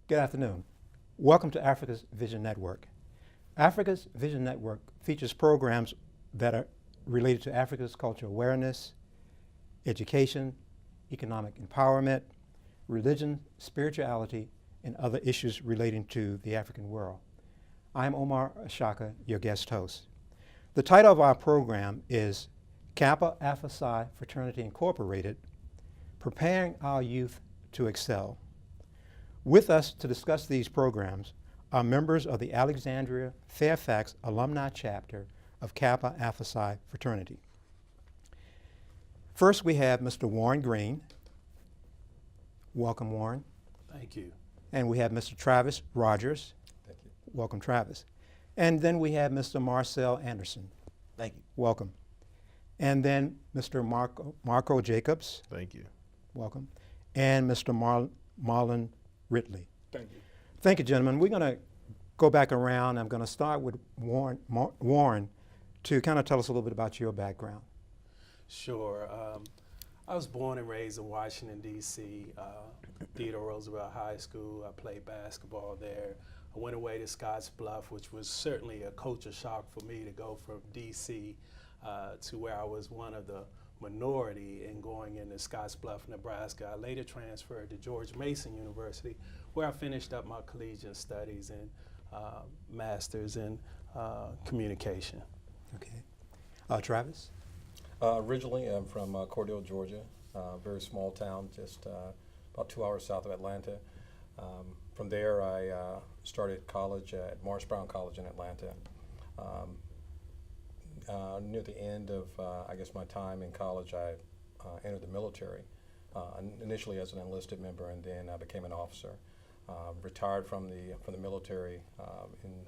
Good afternoon. Welcome to Africa's Vision Network. Africa's Vision Network features programs that are related to Africa's cultural awareness, education, economic empowerment, religion, spirituality, and other issues relating to the African world. I'm Omar Ashaka, your guest host. The title of our program is Kappa Alpha Psi Fraternity Incorporated, Preparing Our Youth to Excel. With us to discuss these programs are members of the Alexandria Fairfax Alumni Chapter of Kappa Alpha Psi Fraternity. First, we have Mr. Warren Green. Welcome, Warren. Thank you. And we have Mr. Travis Rogers. Thank you. Welcome, Travis. And then we have Mr. Marcel Anderson. Thank you. Welcome. And then Mr. Marco Jacobs. Thank you. Welcome. And Mr. Marlon Ridley. Thank you. Thank you, gentlemen. We're going to go back around. I'm going to start with Warren to kind of tell us a little bit about your background. Sure. I was born and raised in Washington, D.C., Theodore Roosevelt High School. I played basketball there. I went away to Scottsbluff, which was certainly a culture shock for me to go from D.C. To where I was one of the minority in going into Scottsbluff, Nebraska. I later transferred to George Mason University, where I finished up my collegiate studies and master's in communication. Okay. Travis? Originally, I'm from Cordell, Georgia, a very small town, just about 2 hours south of Atlanta. From there, I started college at Morris Brown College in Atlanta. Near the end of, I guess, my time in college, I entered the military, initially as an enlisted member, and then I became an officer. Retired from the military in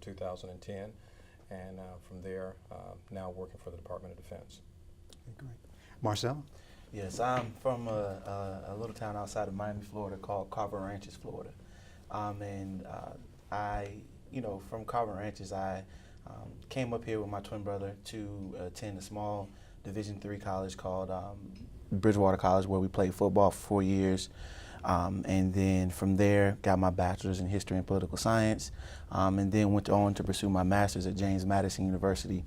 2010, and from there, now working for the Department of Defense. Okay, great. Marcel? Yes, I'm from a little town outside of Miami, Florida called Carver Ranches, Florida. From Carver Ranches, I came up here with my twin brother to attend a small Division III college called Bridgewater College, where we played football for 4 years. And then from there, got my bachelor's in history and political science, and then went on to pursue my master's at James Madison University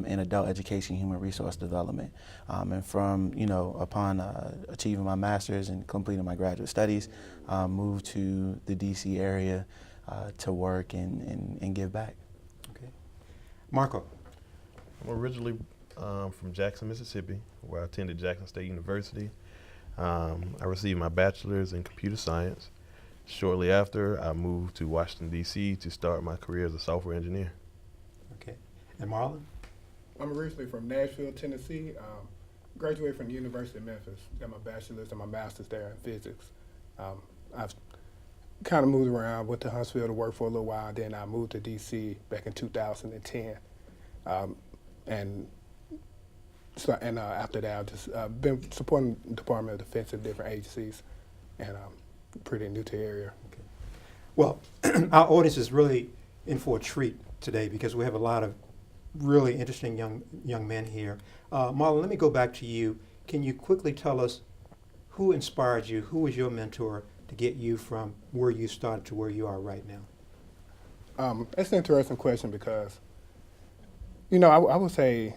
in adult education, human resource development. And from, upon achieving my master's and completing my graduate studies, moved to the DC area to work and give back. Okay. Marco? I'm originally from Jackson, Mississippi, where I attended Jackson State University. I received my bachelor's in computer science. Shortly after, I moved to Washington, D.C. to start my career as a software engineer. Okay. And Marlon? I'm originally from Nashville, Tennessee. Graduated from the University of Memphis. Got my bachelor's and my master's there in physics. I've kind of moved around, went to Huntsville to work for a little while, then I moved to D.C. back in 2010. After that, I've just been supporting the Department of Defense and different agencies, and I'm pretty new to the area. Okay. Well, our audience is really in for a treat today because we have a lot of really interesting young men here. Marlon, let me go back to you. Can you quickly tell us who inspired you? Who was your mentor to get you from where you started to where you are right now? That's an interesting question because, I would say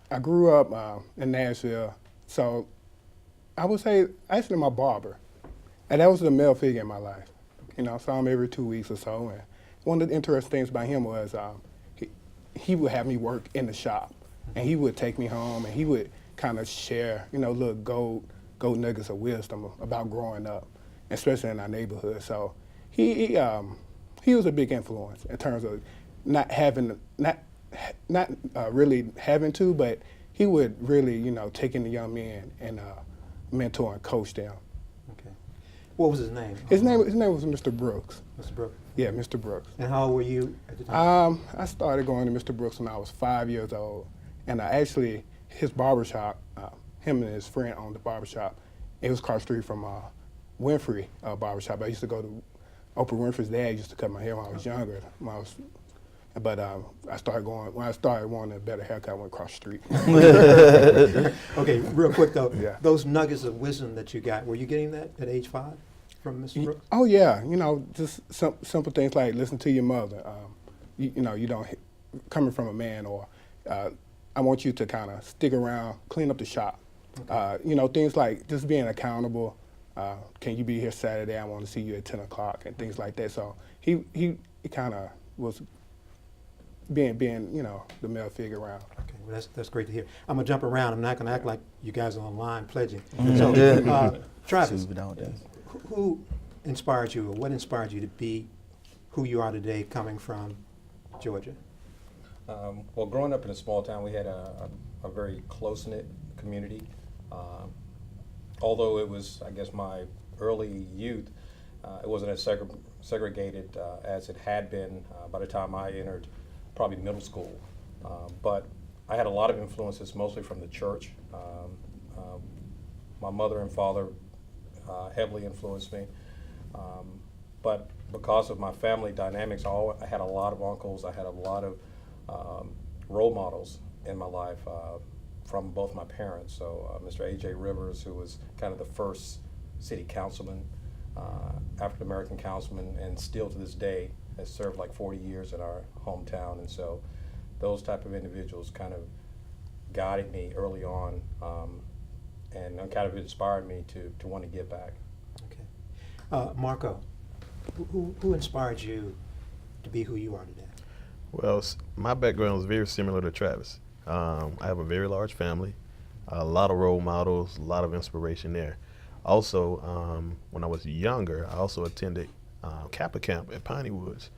I grew up in Nashville, so I would say actually my barber, and that was the male figure in my life. I saw him every 2 weeks or so, and one of the interesting things about him was he would have me work in the shop, and he would take me home, and he would kind of share, little gold nuggets of wisdom about growing up, especially in our neighborhood. So he was a big influence in terms of not really having to, but he would really, take in the young men and mentor and coach them. Okay. What was his name? His name was Mr. Brooks. Mr. Brooks? Yeah, Mr. Brooks. And how old were you at the time? I started going to Mr. Brooks when I was 5 years old, and his barbershop, him and his friend owned the barbershop. It was across the street from Winfrey barbershop. I used to go to Oprah Winfrey's dad used to cut my hair when I was younger. But I started wanting a better haircut, I went across the street. Okay, real quick though, Yeah. those nuggets of wisdom that you got, were you getting that at age 5? from Mr. Brooks? Oh yeah, just simple things like listen to your mother. You don't coming from a man, or I want you to kind of stick around, clean up the shop. Okay. Things like just being accountable. Can you be here Saturday? I want to see you at 10 o'clock and things like that. So he kind of was being the male figure around. Okay, well, that's great to hear. I'm gonna jump around. I'm not gonna act like you guys are online pledging. Mhm. So, Yeah. Travis, See, we don't do. who inspired you, or what inspired you to be who you are today, coming from Georgia? Well, growing up in a small town, we had a very close-knit community. Although it was, I guess, my early youth, it wasn't as segregated as it had been by the time I entered probably middle school. But I had a lot of influences, mostly from the church. My mother and father heavily influenced me. But because of my family dynamics, I had a lot of uncles. I had a lot of role models in my life from both my parents. So Mr. A.J. Rivers, who was kind of the first city councilman, African American councilman, and still to this day has served like 40 years in our hometown. And so those type of individuals kind of guided me early on, and kind of inspired me to want to give back. Okay. Marco, who inspired you to be who you are today? Well, my background is very similar to Travis. I have a very large family, a lot of role models, a lot of inspiration there. Also, when I was younger, I also attended Kappa camp at Piney Woods.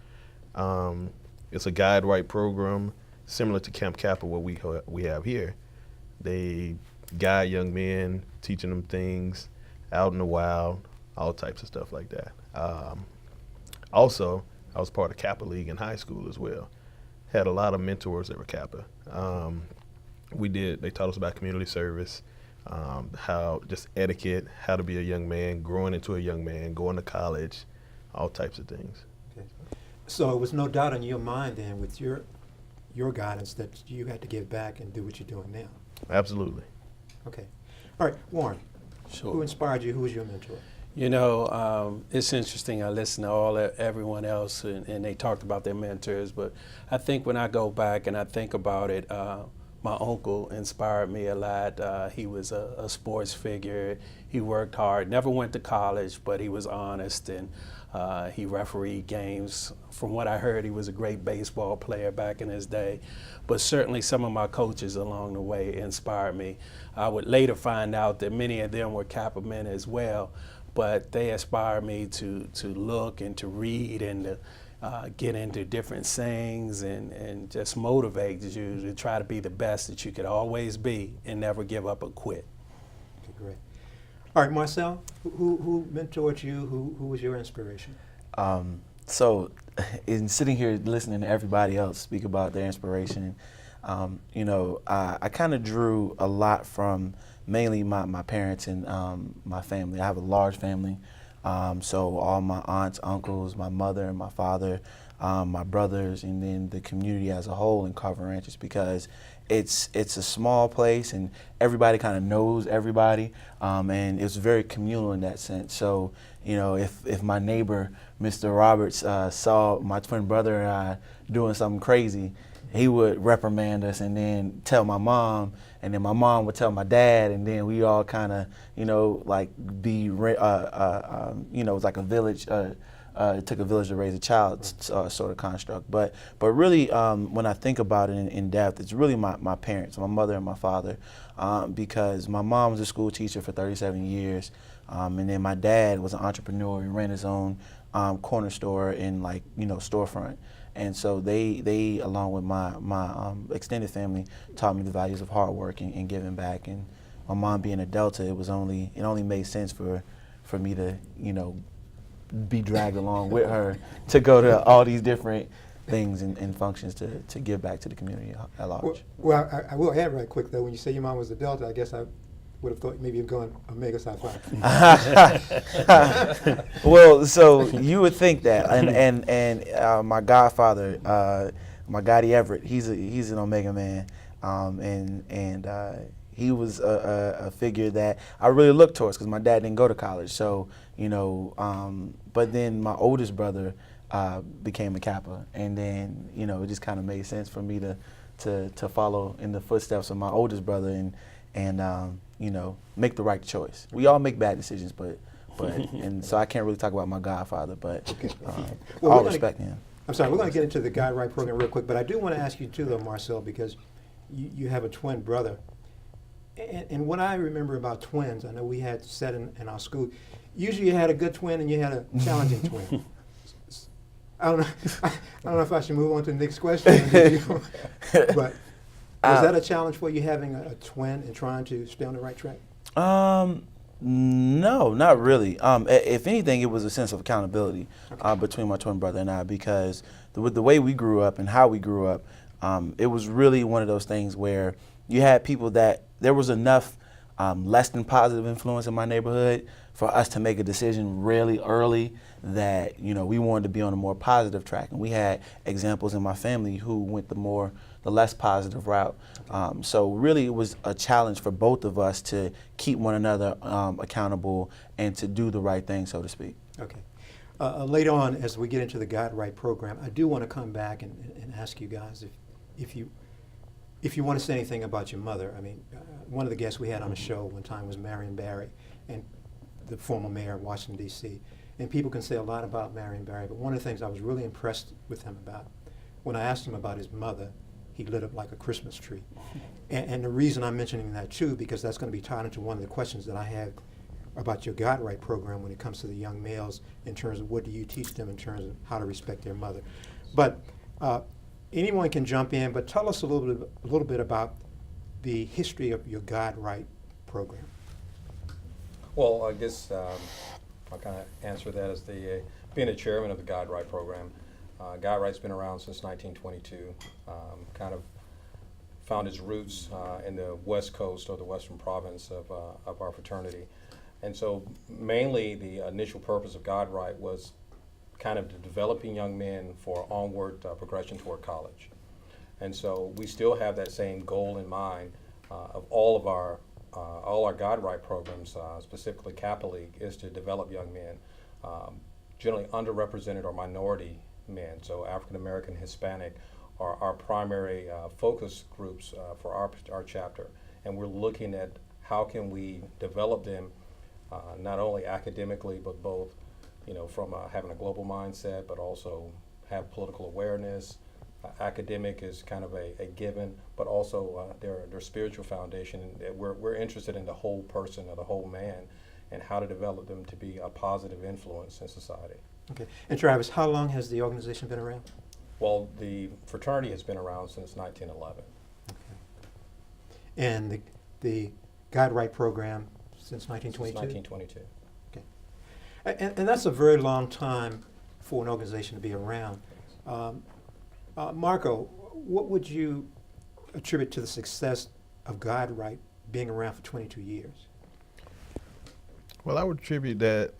It's a guide right program similar to Camp Kappa, what we have here. They guide young men, teaching them things out in the wild, all types of stuff like that. Also, I was part of Kappa League in high school as well. Had a lot of mentors that were Kappa. They taught us about community service, how just etiquette, how to be a young man, growing into a young man, going to college, all types of things. Okay. So it was no doubt in your mind then, with your guidance, that you had to give back and do what you're doing now. Absolutely. Okay. All right, Warren. Sure. Who inspired you? Who was your mentor? You know, it's interesting. I listened to everyone else, and they talked about their mentors. But I think when I go back and I think about it, my uncle inspired me a lot. He was a sports figure. He worked hard. Never went to college, but he was honest, and he refereed games. From what I heard, he was a great baseball player back in his day. But certainly some of my coaches along the way inspired me. I would later find out that many of them were Kappa men as well. But they inspired me to look and to read and to get into different sayings and just motivate you to try to be the best that you could always be and never give up or quit. Okay, great. All right, Marcel, who mentored you? Who was your inspiration? So, in sitting here listening to everybody else speak about their inspiration, I kind of drew a lot from mainly my parents and my family. I have a large family, so all my aunts, uncles, my mother and my father, my brothers, and then the community as a whole in Carver Ranches, because it's a small place and everybody kind of knows everybody, and it's very communal in that sense. So, if my neighbor, Mr. Roberts, saw my twin brother and I doing something crazy, he would reprimand us and then tell my mom, and then my mom would tell my dad, and then we all kind of, like it was like a village. It took a village to raise a child, sort of construct. But really, when I think about it in depth, it's really my parents, my mother and my father, because my mom was a school teacher for 37 years, and then my dad was an entrepreneur. He ran his own corner store and storefront. And so they along with my extended family, taught me the values of hard work and giving back. And my mom being a Delta, it only made sense for me to be dragged along with her to go to all these different things and functions to give back to the community at large. Well, I will add right quick though. When you say your mom was a Delta, I guess I would have thought maybe you'd gone Omega Psi Phi. Well, so you would think that, and my godfather, my Gotti Everett, he's an Omega man, and he was a figure that I really looked towards because my dad didn't go to college. So you know. But then my oldest brother became a Kappa, and then, you know, it just kind of made sense for me to follow in the footsteps of my oldest brother and you know, make the right choice. We all make bad decisions, but and so I can't really talk about my godfather, but Well, all we're respect him. I'm sorry, we're going to get into the Guide Right program real quick, but I do want to ask you too, though, Marcel, because you have a twin brother. And what I remember about twins, I know we had said in our school, usually you had a good twin and you had a challenging twin. I don't know if I should move on to the next question, but was that a challenge for you, having a twin and trying to stay on the right track? No, not really. If anything, it was a sense of accountability between my twin brother and I, because the way we grew up and how we grew up, it was really one of those things where you had people that there was enough less than positive influence in my neighborhood for us to make a decision really early that, you know, we wanted to be on a more positive track. And we had examples in my family who went the less positive route. So really it was a challenge for both of us to keep one another accountable and to do the right thing, so to speak. Okay. Later on, as we get into the Guide Right program, I do want to come back and ask you guys if you want to say anything about your mother. I mean, one of the guests we had on the show one time was Marion Barry, and the former mayor of Washington, D.C. And people can say a lot about Marion Barry, but one of the things I was really impressed with him about, when I asked him about his mother, he lit up like a Christmas tree. And the reason I'm mentioning that too, because that's going to be tied into one of the questions that I have about your Guide Right program when it comes to the young males, in terms of what do you teach them in terms of how to respect their mother. But anyone can jump in, but tell us a little bit about the history of your Guide Right program. Well, I guess I'll kind of answer that as being a chairman of the Guide Right program. Guide Right's been around since 1922, kind of found its roots in the West Coast or the Western province of our fraternity. And so mainly the initial purpose of Guide Right was kind of developing young men for onward progression toward college. And so we still have that same goal in mind of all our Guide Right programs, specifically Kappa League, is to develop young men, generally underrepresented or minority men. So African American, Hispanic are our primary focus groups for our chapter. And we're looking at how can we develop them not only academically, but both, you know, from having a global mindset, but also have political awareness. Academic is kind of a given, but also their spiritual foundation. We're interested in the whole person or the whole man and how to develop them to be a positive influence in society. Okay. And Travis, how long has the organization been around? Well, the fraternity has been around since 1911. Okay. And the Guide Right program since 1922? Since 1922. Okay. And that's a very long time for an organization to be around. Marco, what would you attribute to the success of Guide Right being around for 22 years? Well, I would attribute that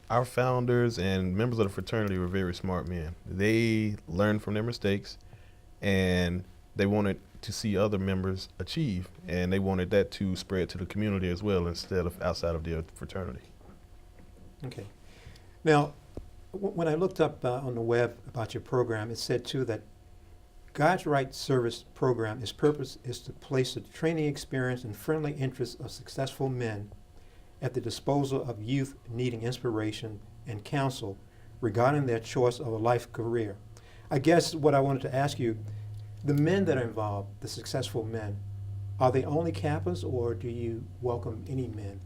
our founders and members of the fraternity were very smart men. They learned from their mistakes, and they wanted to see other members achieve, and they wanted that to spread to the community as well instead of outside of their fraternity. Okay. Now, when I looked up on the web about your program, it said too that Guide Right Service program, its purpose is to place the training experience and friendly interests of successful men at the disposal of youth needing inspiration and counsel regarding their choice of a life career. I guess what I wanted to ask you, the men that are involved, the successful men, are they only Kappas, or do you welcome any men?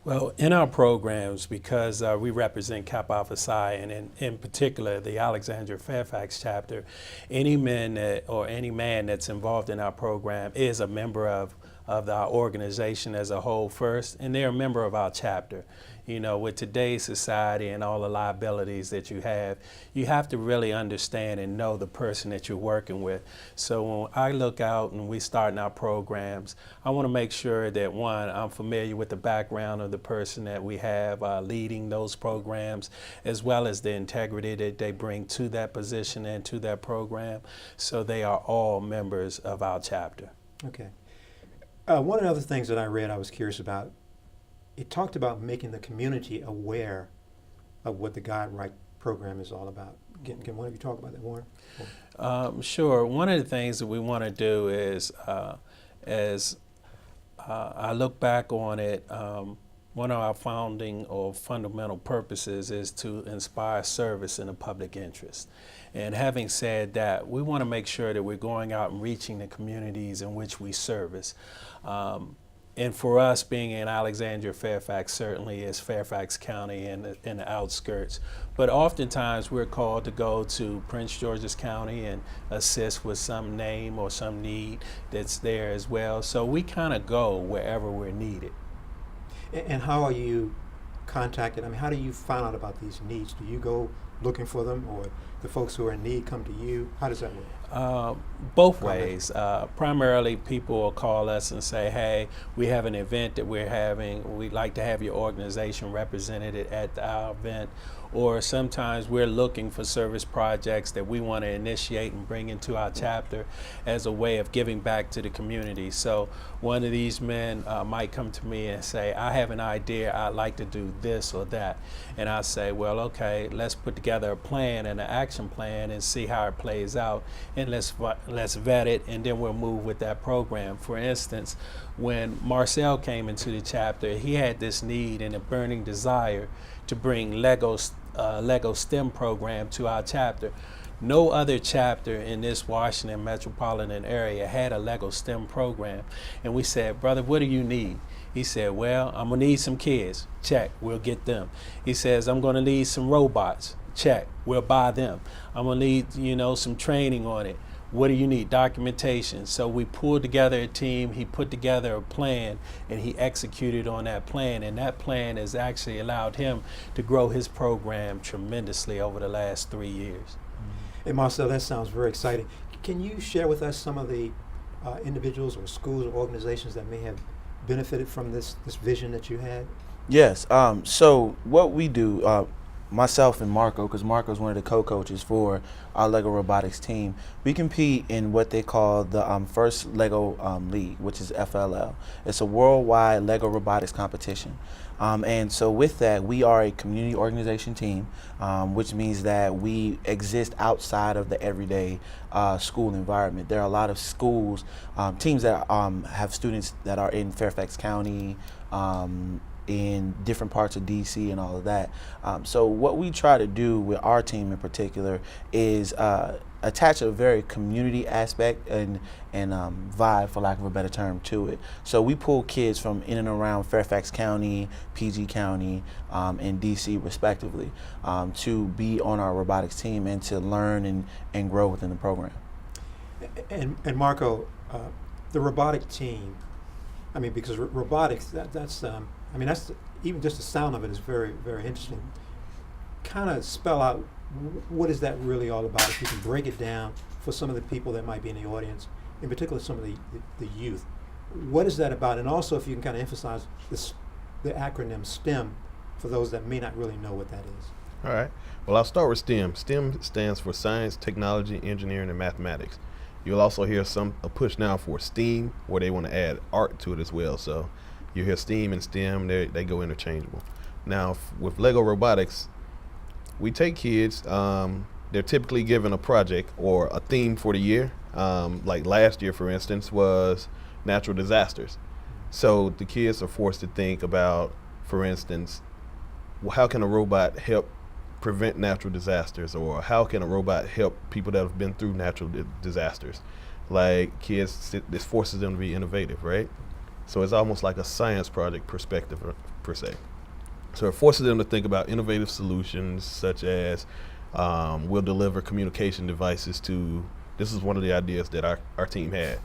Well, in our programs, because we represent Kappa Alpha Psi, and in particular the Alexandria Fairfax chapter, any men or any man that's involved in our program is a member of our organization as a whole first, and they're a member of our chapter. You know, with today's society and all the liabilities that you have to really understand and know the person that you're working with. So when I look out and we start in our programs, I want to make sure that, one, I'm familiar with the background of the person that we have leading those programs, as well as the integrity that they bring to that position and to that program. So they are all members of our chapter. Okay. One of the other things that I read I was curious about, it talked about making the community aware of what the God Right program is all about. Can one of you talk about that, Warren? Sure. One of the things that we want to do is, as I look back on it, one of our founding or fundamental purposes is to inspire service in the public interest. And having said that, we want to make sure that we're going out and reaching the communities in which we service. And for us, being in Alexandria, Fairfax certainly is Fairfax County and in the outskirts. But oftentimes we're called to go to Prince George's County and assist with some name or some need that's there as well. So we kind of go wherever we're needed. And how are you contacted? I mean, how do you find out about these needs? Do you go looking for them, or the folks who are in need come to you? How does that work? Both ways. Primarily, people will call us and say, hey, we have an event that we're having. We'd like to have your organization represented at our event. Or sometimes we're looking for service projects that we want to initiate and bring into our chapter as a way of giving back to the community. So one of these men might come to me and say, I have an idea, I'd like to do this or that. And I say, well, okay, let's put together a plan and an action plan and see how it plays out. And let's vet it, and then we'll move with that program. For instance, when Marcel came into the chapter, he had this need and a burning desire to bring Lego STEM program to our chapter. No other chapter in this Washington metropolitan area had a Lego STEM program. And we said, brother, what do you need? He said, well, I'm gonna need some kids. Check, we'll get them. He says, I'm gonna need some robots. Check, we'll buy them. I'm gonna need, some training on it. What do you need? Documentation. So we pulled together a team, he put together a plan, and he executed on that plan. And that plan has actually allowed him to grow his program tremendously over the last 3 years. And Marcel, that sounds very exciting. Can you share with us some of the individuals or schools or organizations that may have benefited from this vision that you had? Yes. So what we do, myself and Marco, because Marco's one of the co-coaches for our Lego Robotics team, we compete in what they call the first Lego League, which is FLL. It's a worldwide Lego robotics competition. And so with that, we are a community organization team, which means that we exist outside of the everyday school environment. There are a lot of schools, teams that have students that are in Fairfax County, in different parts of DC and all of that. So what we try to do with our team in particular is attach a very community aspect and vibe, for lack of a better term, to it. So we pull kids from in and around Fairfax County, PG County, and DC respectively, to be on our robotics team and to learn and grow within the program. And Marco, the robotic team, I mean, because robotics, that's even just the sound of it is very, very interesting. Kind of spell out what is that really all about, if you can break it down for some of the people that might be in the audience, in particular some of the youth. What is that about? And also if you can kind of emphasize the acronym STEM for those that may not really know what that is. All right. Well, I'll start with STEM. STEM stands for science, technology, engineering, and mathematics. You'll also hear a push now for STEAM, where they want to add art to it as well. So you hear STEAM and STEM, they go interchangeable. Now, with Lego Robotics, we take kids, they're typically given a project or a theme for the year. Like last year, for instance, was natural disasters. So the kids are forced to think about, for instance, how can a robot help prevent natural disasters, or how can a robot help people that have been through natural disasters? Like kids, this forces them to be innovative, right? So it's almost like a science project perspective per se. So it forces them to think about innovative solutions, such as we'll deliver communication devices to, this is one of the ideas that our team had.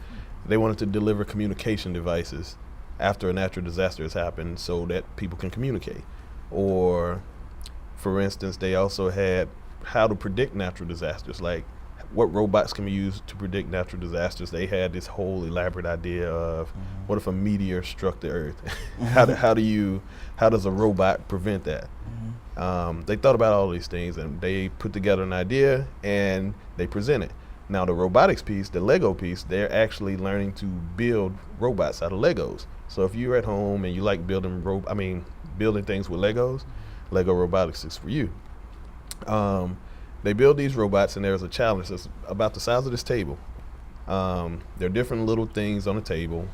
They wanted to deliver communication devices after a natural disaster has happened so that people can communicate. Or, for instance, they also had how to predict natural disasters, like what robots can be used to predict natural disasters. They had this whole elaborate idea of what if a meteor struck the earth? How does a robot prevent that? They thought about all these things and they put together an idea and they present it. Now the robotics piece, the Lego piece, they're actually learning to build robots out of Legos. So if you're at home and you like building building things with Legos, Lego robotics is for you. They build these robots, and there's a challenge that's about the size of this table. There are different little things on the table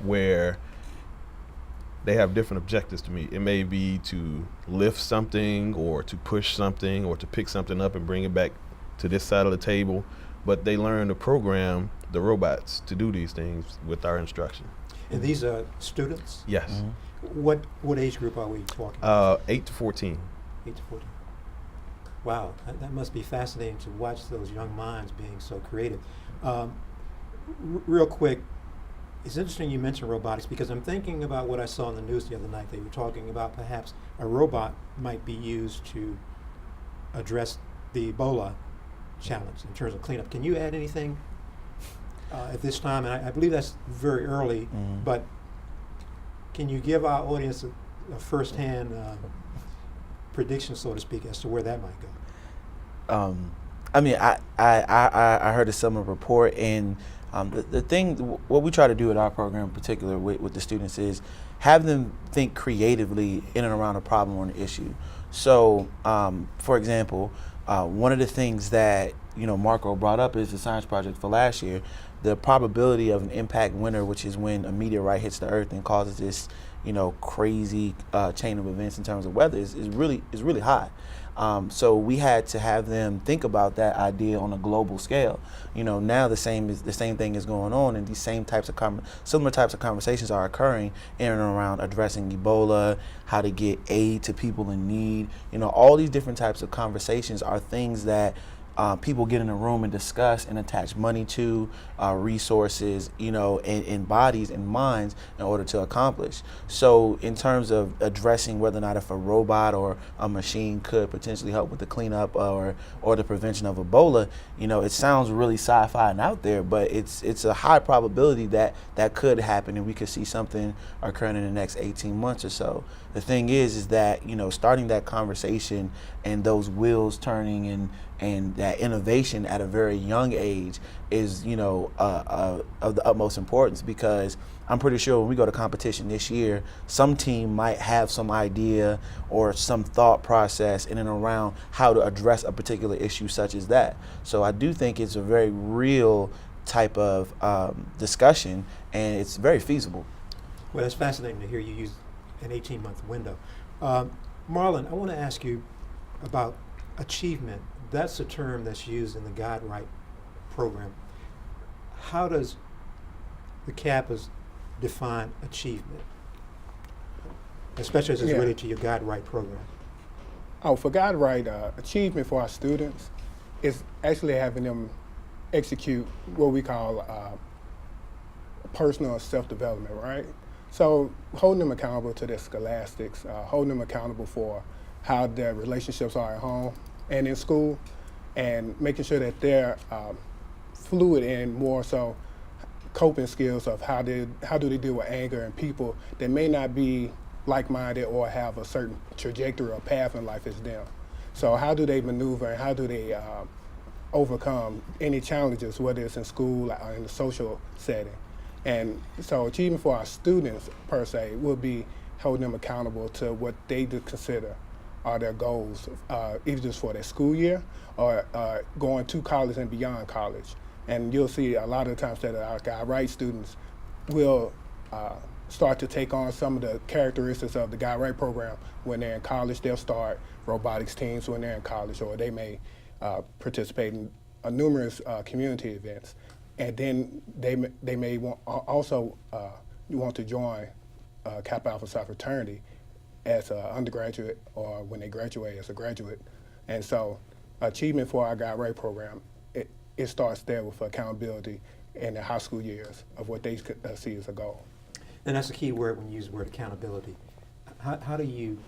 where they have different objectives to meet. It may be to lift something, or to push something, or to pick something up and bring it back to this side of the table. But they learn to program the robots to do these things with our instruction. And these are students? Yes. Mm-hmm. What age group are we talking about? 8 to 14. 8 to 14. Wow, that must be fascinating to watch those young minds being so creative. Real quick, it's interesting you mentioned robotics, because I'm thinking about what I saw in the news the other night. They were talking about perhaps a robot might be used to address the Ebola challenge in terms of cleanup. Can you add anything at this time? And I believe that's very early, but can you give our audience a first-hand prediction, so to speak, as to where that might go? I mean, I heard a similar report, and the thing, what we try to do at our program in particular with the students is have them think creatively in and around a problem or an issue. So, for example, one of the things that Marco brought up is the science project for last year. The probability of an impact winter, which is when a meteorite hits the Earth and causes this crazy chain of events in terms of weather, is really high. So we had to have them think about that idea on a global scale. Now the same thing is going on, and these same types of similar types of conversations are occurring in and around addressing Ebola, how to get aid to people in need. All these different types of conversations are things that people get in a room and discuss and attach money to, resources, and bodies and minds in order to accomplish. So in terms of addressing whether or not if a robot or a machine could potentially help with the cleanup or the prevention of Ebola, it sounds really sci-fi and out there, but it's a high probability that could happen, and we could see something occurring in the next 18 months or so. The thing is that, starting that conversation and those wheels turning and that innovation at a very young age is, of the utmost importance, because I'm pretty sure when we go to competition this year, some team might have some idea or some thought process in and around how to address a particular issue such as that. So I do think it's a very real type of discussion, and it's very feasible. Well, it's fascinating to hear you use an 18-month window. Marlon, I want to ask you about achievement. That's a term that's used in the Guide Right program. How does the Kappas define achievement, especially as it's related to your Guide Right program? Oh, for Guide Right, achievement for our students is actually having them execute what we call personal self-development, right? So holding them accountable to their scholastics, holding them accountable for how their relationships are at home and in school, and making sure that they're fluid and more so coping skills of how do they deal with anger and people that may not be like-minded or have a certain trajectory or path in life as them. So how do they maneuver and how do they overcome any challenges, whether it's in school or in the social setting? And so achievement for our students, per se, will be holding them accountable to what they do consider are their goals, either just for their school year or going to college and beyond college. And you'll see a lot of the times that our Guide Right students will start to take on some of the characteristics of the Guide Right program. When they're in college, they'll start robotics teams when they're in college, or they may participate in numerous community events. And then they may also want to join Kappa Alpha Psi Fraternity as an undergraduate or when they graduate as a graduate. And so achievement for our Guide Right program, it starts there with accountability in the high school years of what they see as a goal. And that's a key word when you use the word accountability. How do you,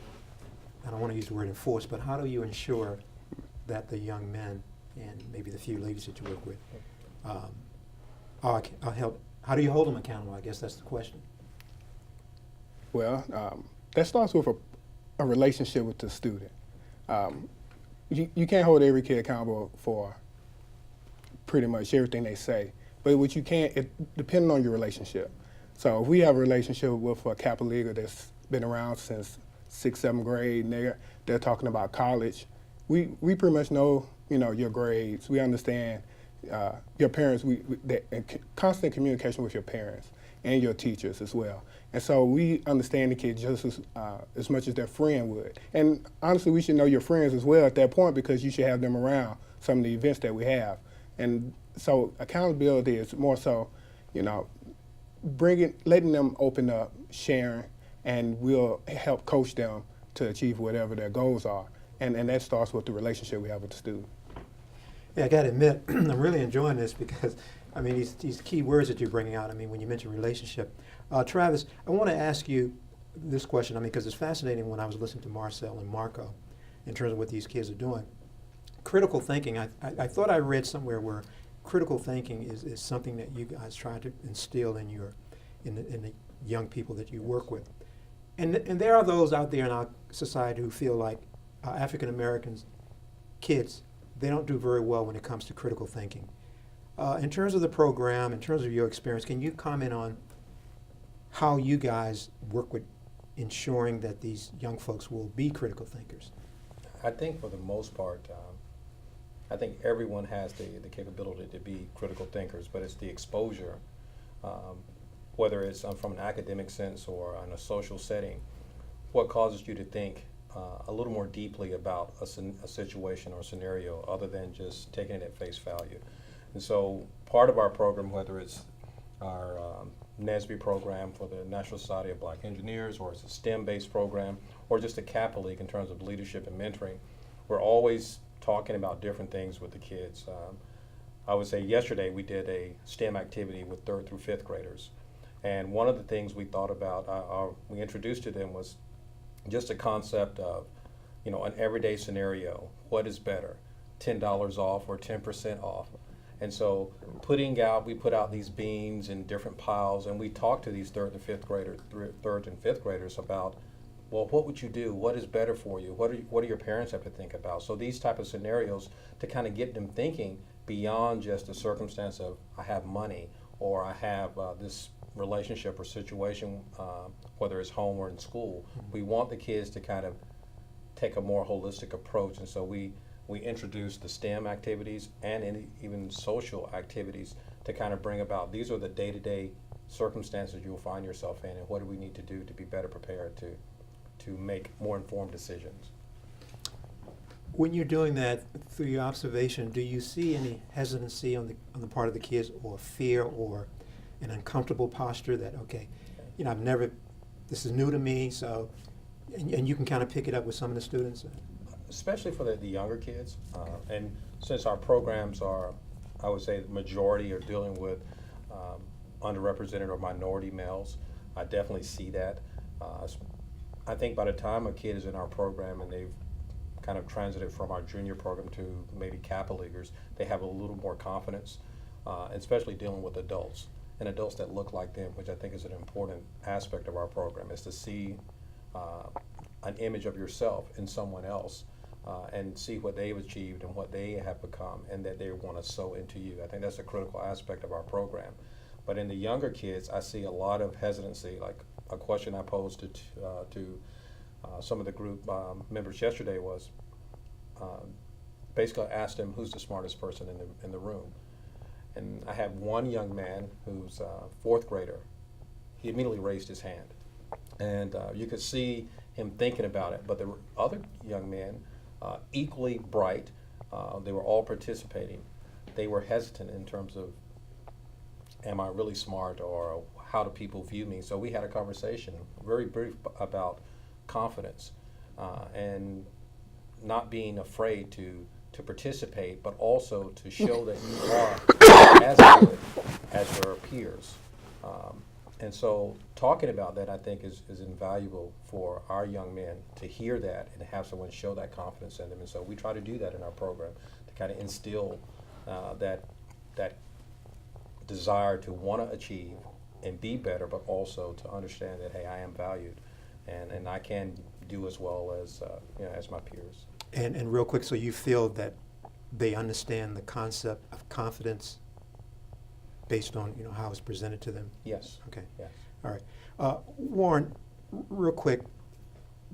I don't want to use the word enforce, but how do you ensure that the young men and maybe the few ladies that you work with are held, how do you hold them accountable? I guess that's the question. Well, that starts with a relationship with the student. You can't hold every kid accountable for pretty much everything they say. But what you can't, it depending on your relationship. So if we have a relationship with a Kappa Leaguer that's been around since 6th, 7th grade, and they're talking about college, we pretty much know, your grades. We understand your parents. Constant communication with your parents and your teachers as well. And so we understand the kids just as much as their friend would. And honestly, we should know your friends as well at that point, because you should have them around some of the events that we have. And so accountability is more so, letting them open up, sharing, and we'll help coach them to achieve whatever their goals are. And that starts with the relationship we have with the student. Yeah, I got to admit, I'm really enjoying this because, these key words that you're bringing out, when you mention relationship. Travis, I want to ask you this question, because it's fascinating when I was listening to Marcel and Marco in terms of what these kids are doing. Critical thinking, I thought I read somewhere where critical thinking is something that you guys try to instill in the young people that you work with. And there are those out there in our society who feel like African Americans kids, they don't do very well when it comes to critical thinking. In terms of the program, in terms of your experience, can you comment on how you guys work with ensuring that these young folks will be critical thinkers? I think for the most part, I think everyone has the capability to be critical thinkers, but it's the exposure, whether it's from an academic sense or in a social setting, what causes you to think a little more deeply about a situation or scenario other than just taking it at face value. And so part of our program, whether it's our NSBE program for the National Society of Black Engineers, or it's a STEM-based program, or just a Kappa League in terms of leadership and mentoring, we're always talking about different things with the kids. I would say yesterday we did a STEM activity with 3rd through 5th graders. And one of the things we thought about, we introduced to them was just a concept of, an everyday scenario. What is better, $10 off or 10% off? And so we put out these beans in different piles, and we talked to these 3rd and 5th graders about, well, what would you do? What is better for you? What do your parents have to think about? So these type of scenarios to kind of get them thinking beyond just the circumstance of I have money or I have this relationship or situation, whether it's home or in school. We want the kids to kind of take a more holistic approach, and so we introduce the STEM activities and even social activities to kind of bring about, these are the day-to-day circumstances you'll find yourself in, and what do we need to do to be better prepared to make more informed decisions. When you're doing that, through your observation, do you see any hesitancy on the part of the kids, or fear, or an uncomfortable posture that, this is new to me, so, and you can kind of pick it up with some of the students? Especially for the younger kids, and since our programs are, I would say the majority are dealing with underrepresented or minority males, I definitely see that. I think by the time a kid is in our program and they've kind of transited from our junior program to maybe Kappa Leaguers, they have a little more confidence, especially dealing with adults and adults that look like them, which I think is an important aspect of our program, is to see an image of yourself in someone else and see what they've achieved and what they have become, and that they want to sow into you. I think that's a critical aspect of our program. But in the younger kids, I see a lot of hesitancy. Like a question I posed to some of the group members yesterday was, basically I asked them, who's the smartest person in the room? And I had one young man who's a 4th grader. He immediately raised his hand. And you could see him thinking about it. But the other young men, equally bright, they were all participating. They were hesitant in terms of, am I really smart, or how do people view me? So we had a conversation, very brief, about confidence and not being afraid to participate, but also to show that you are as good as your peers. And so talking about that, I think, is invaluable for our young men to hear that and have someone show that confidence in them. And so we try to do that in our program, to kind of instill that desire to want to achieve and be better, but also to understand that, hey, I am valued and I can do as well as as my peers. And real quick, so you feel that they understand the concept of confidence based on how it's presented to them? Yes. Okay. Yes. All right. Warren, real quick,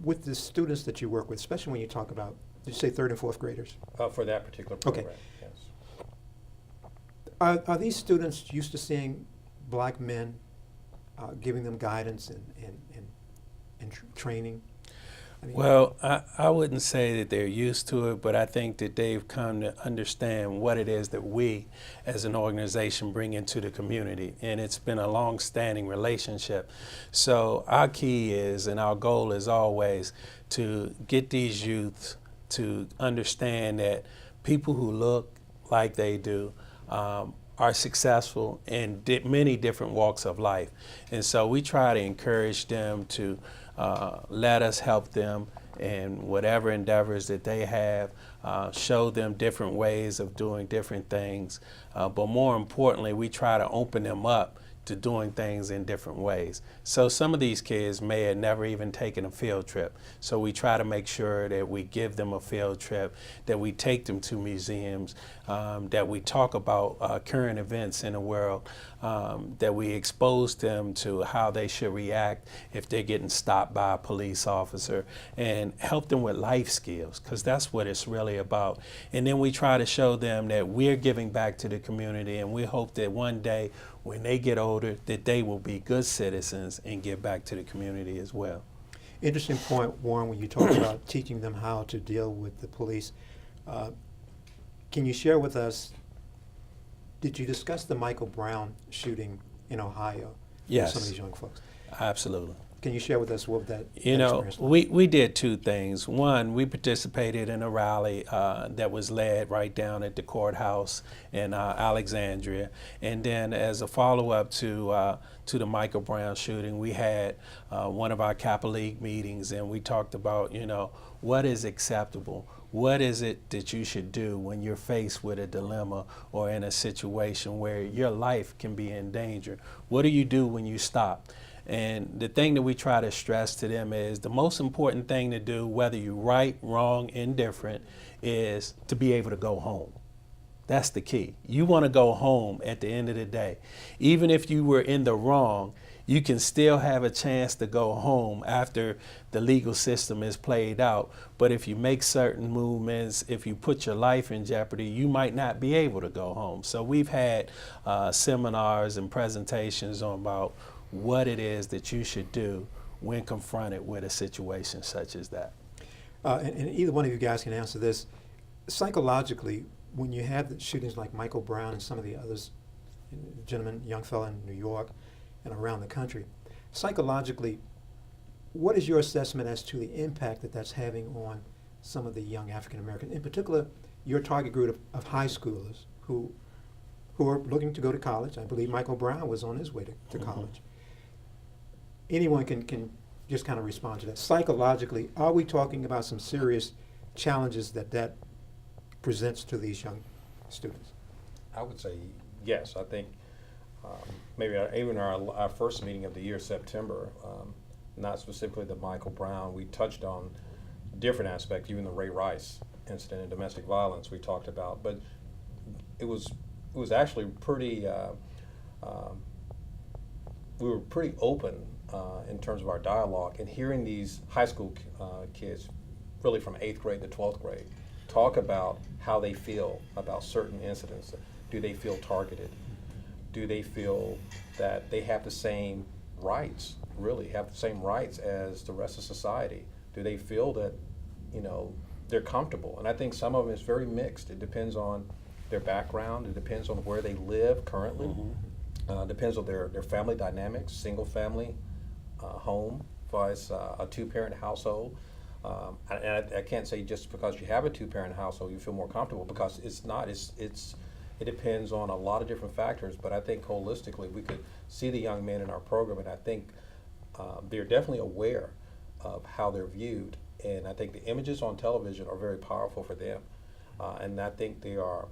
with the students that you work with, especially when you talk about, did you say third and fourth graders? For that particular Okay. program, yes. Are these students used to seeing black men giving them guidance and training? I mean, Well, I wouldn't say that they're used to it, but I think that they've come to understand what it is that we as an organization bring into the community. And it's been a long-standing relationship. So our key is, and our goal is always to get these youths to understand that people who look like they do are successful in many different walks of life. And so we try to encourage them to let us help them in whatever endeavors that they have, show them different ways of doing different things. But more importantly, we try to open them up to doing things in different ways. So some of these kids may have never even taken a field trip. So we try to make sure that we give them a field trip, that we take them to museums, that we talk about current events in the world, that we expose them to how they should react if they're getting stopped by a police officer, and help them with life skills, because that's what it's really about. And then we try to show them that we're giving back to the community, and we hope that one day when they get older, that they will be good citizens and give back to the community as well. interesting point, Warren, when you talk about teaching them how to deal with the police. Can you share with us, did you discuss the Michael Brown shooting in Ohio? Yes. With some of these young folks. Absolutely. Can you share with us what that You know, experience was? we did two things. One, we participated in a rally that was led right down at the courthouse in Alexandria. And then as a follow-up to the Michael Brown shooting, we had one of our Kappa League meetings, and we talked about, what is acceptable? What is it that you should do when you're faced with a dilemma or in a situation where your life can be in danger? What do you do when you stop? And the thing that we try to stress to them is the most important thing to do, whether you're right, wrong, indifferent, is to be able to go home. That's the key. You want to go home at the end of the day. Even if you were in the wrong, you can still have a chance to go home after the legal system is played out. But if you make certain movements, if you put your life in jeopardy, you might not be able to go home. So we've had seminars and presentations on about what it is that you should do when confronted with a situation such as that. And either one of you guys can answer this. Psychologically, when you have the shootings like Michael Brown and some of the others, gentleman, young fella in New York and around the country, psychologically, what is your assessment as to the impact that that's having on some of the young African Americans, in particular your target group of high schoolers who are looking to go to college? I believe Michael Brown was on his way to college. Anyone can just kind of respond to that. Psychologically, are we talking about some serious challenges that presents to these young students? I would say yes. I think maybe even our first meeting of the year, September, not specifically the Michael Brown, we touched on different aspects, even the Ray Rice incident and domestic violence we talked about, but it was actually pretty, we were pretty open in terms of our dialogue, and hearing these high school kids, really from 8th grade to 12th grade, talk about how they feel about certain incidents. Do they feel targeted? Do they feel that they have the same rights, really have the same rights as the rest of society? Do they feel that, they're comfortable? And I think some of them is very mixed. It depends on their background. It depends on where they live currently. Depends on their family dynamics, single family home versus a two-parent household. And I can't say just because you have a two-parent household you feel more comfortable, because it's not. It depends on a lot of different factors. But I think holistically we could see the young men in our program, and I think they're definitely aware of how they're viewed. And I think the images on television are very powerful for them. And I think they are,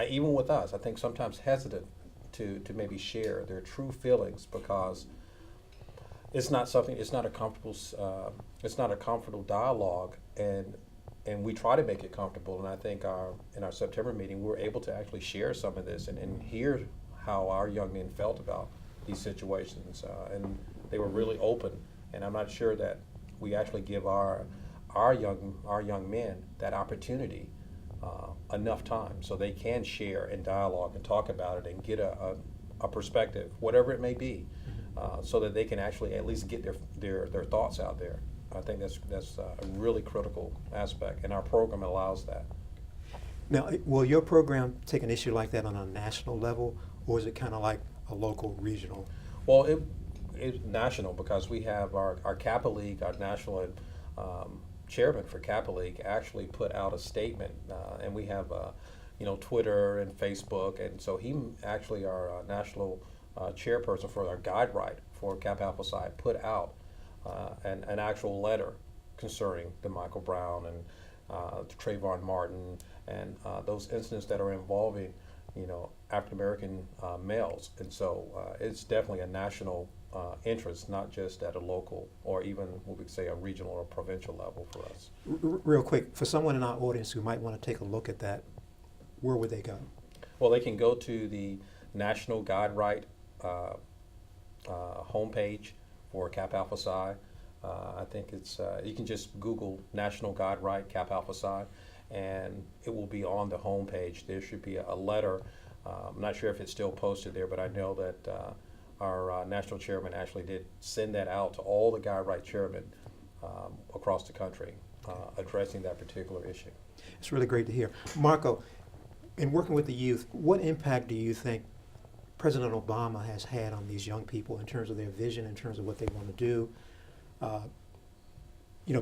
even with us, I think sometimes hesitant to maybe share their true feelings, because it's not a comfortable dialogue, and and we try to make it comfortable. And I think in our September meeting, we were able to actually share some of this and hear how our young men felt about these situations, and they were really open. And I'm not sure that we actually give our young men that opportunity enough time so they can share and dialogue and talk about it and get a perspective, whatever it may be, so that they can actually at least get their thoughts out there. I think that's a really critical aspect, and our program allows that. Now, will your program take an issue like that on a national level, or is it kind of like a local, regional? Well, it's national, because we have our Kappa League, our national chairman for Kappa League actually put out a statement, and we have Twitter and Facebook, and so he actually, our national chairperson for our guide right for Kappa Alpha Psi, put out an actual letter concerning the Michael Brown and Trayvon Martin and those incidents that are involving African American males, and so it's definitely a national interest, not just at a local or even what we could say a regional or provincial level for us. Real quick, for someone in our audience who might want to take a look at that, where would they go? Well, they can go to the National Guide Right homepage for Kappa Alpha Psi. I think it's you can just Google National Guide Right Kappa Alpha Psi, and it will be on the homepage. There should be a letter. I'm not sure if it's still posted there, but I know that our national chairman actually did send that out to all the Guide Right chairmen across the country, addressing that particular issue. It's really great to hear. Marco, in working with the youth, what impact do you think President Obama has had on these young people in terms of their vision, in terms of what they want to do,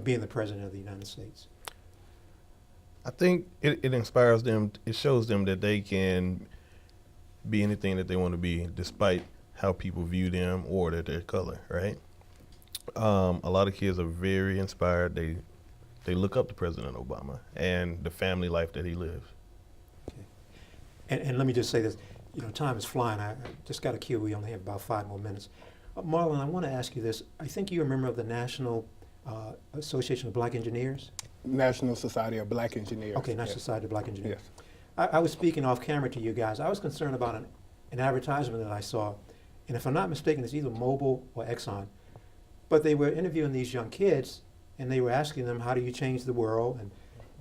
being the President of the United States? I think it inspires them. It shows them that they can be anything that they want to be, despite how people view them or their color, right? A lot of kids are very inspired. They look up to President Obama and the family life that he lives. Okay. And let me just say this, time is flying. I just got a cue. We only have about 5 more minutes. Marlon, I want to ask you this. I think you're a member of the National Association of Black Engineers? National Society of Black Engineers. Okay, National Yes. Society of Black Engineers. Yes. I was speaking off camera to you guys. I was concerned about an advertisement that I saw, and if I'm not mistaken, it's either Mobil or Exxon. But they were interviewing these young kids, and they were asking them, how do you change the world?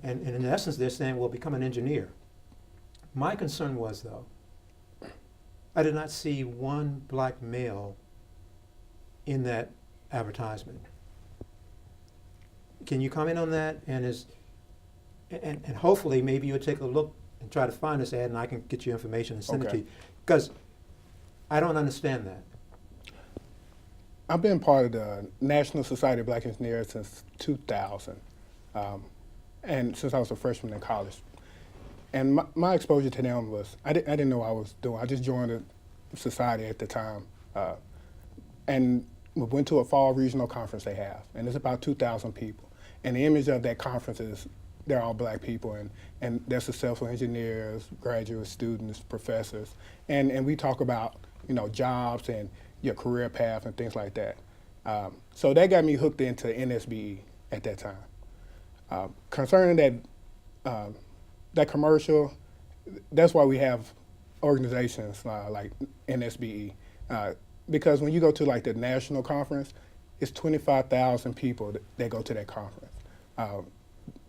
And in essence, they're saying, well, become an engineer. My concern was, though, I did not see one black male in that advertisement. Can you comment on that? And hopefully, maybe you'll take a look and try to find this ad, and I can get you information and send it to you. Because I don't understand that. I've been part of the National Society of Black Engineers since 2000, and since I was a freshman in college. And my exposure to them was, I didn't know what I was doing. I just joined the society at the time, and we went to a fall regional conference they have, and it's about 2,000 people. And the image of that conference is they're all black people, and they're successful engineers, graduate students, professors, and we talk about jobs and your career path and things like that. So that got me hooked into NSBE at that time. Concerning that commercial, that's why we have organizations like NSBE, because when you go to like the national conference, it's 25,000 people that go to that conference.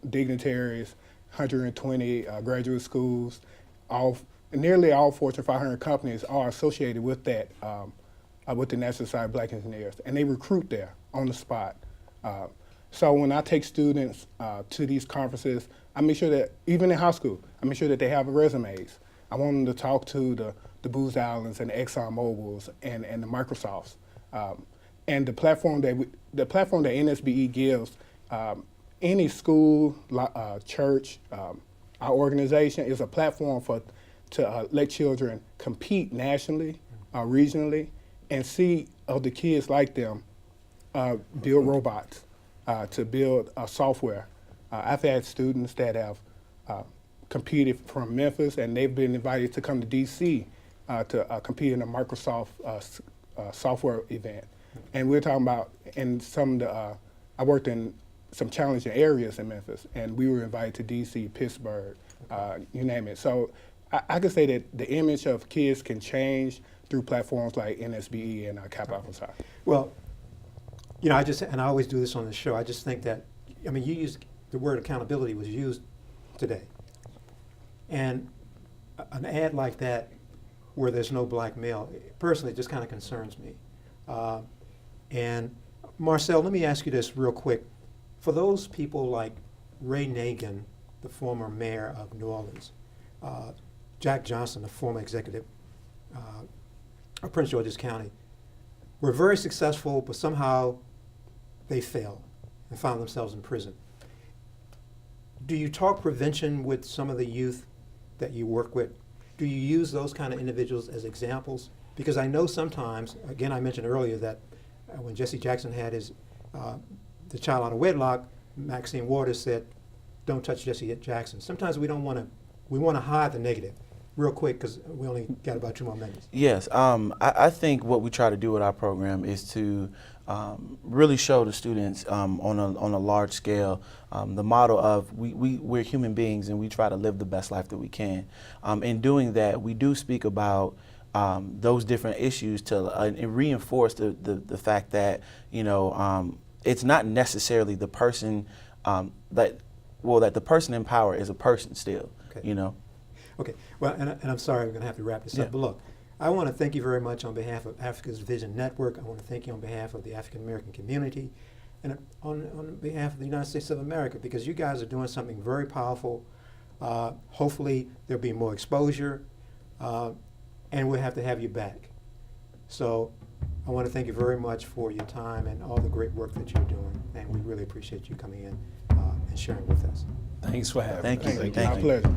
Dignitaries, 120 graduate schools, nearly all Fortune 500 companies are associated with that, with the National Society of Black Engineers, and they recruit there on the spot. So when I take students to these conferences, I make sure that, even in high school, I make sure that they have resumes. I want them to talk to the Booz Allens and the Exxon Mobils and the Microsofts. And the platform that NSBE gives, any school, church, our organization is a platform to let children compete nationally, regionally, and see other kids like them build robots, to build software. I've had students that have competed from Memphis, and they've been invited to come to DC to compete in a Microsoft software event. And we're talking about, in some of the, I worked in some challenging areas in Memphis, and we were invited to D.C., Pittsburgh, you name it. So I could say that the image of kids can change through platforms like NSBE and Kappa Alpha Psi. Well, you know, I always do this on the show, I just think that, I mean, you used, the word accountability was used today. And an ad like that where there's no black male, personally, it just kind of concerns me. And Marcel, let me ask you this real quick. For those people like Ray Nagin, the former mayor of New Orleans, Jack Johnson, the former executive of Prince George's County, were very successful, but somehow they failed and found themselves in prison. Do you talk prevention with some of the youth that you work with? Do you use those kind of individuals as examples? Because I know sometimes, again, I mentioned earlier that when Jesse Jackson had his the child out of wedlock, Maxine Waters said, "Don't touch Jesse Jackson." Sometimes we don't want to. We want to hide the negative. Real quick, because we only got about 2 more minutes. Yes, I think what we try to do with our program is to really show the students on a large scale the model of we're human beings and we try to live the best life that we can. In doing that, we do speak about those different issues to reinforce the fact that, you know, it's not necessarily the person that the person in power is a person still, Okay. you know. Okay, well, and I'm sorry, we're going to have to wrap this up, but look, I want to thank you very much on behalf of Africa's Vision Network. I want to thank you on behalf of the African American community and on behalf of the United States of America, because you guys are doing something very powerful. Hopefully there'll be more exposure, and we'll have to have you back. So I want to thank you very much for your time and all the great work that you're doing, and we really appreciate you coming in and sharing with us. Thanks for having me. Thank you. My pleasure.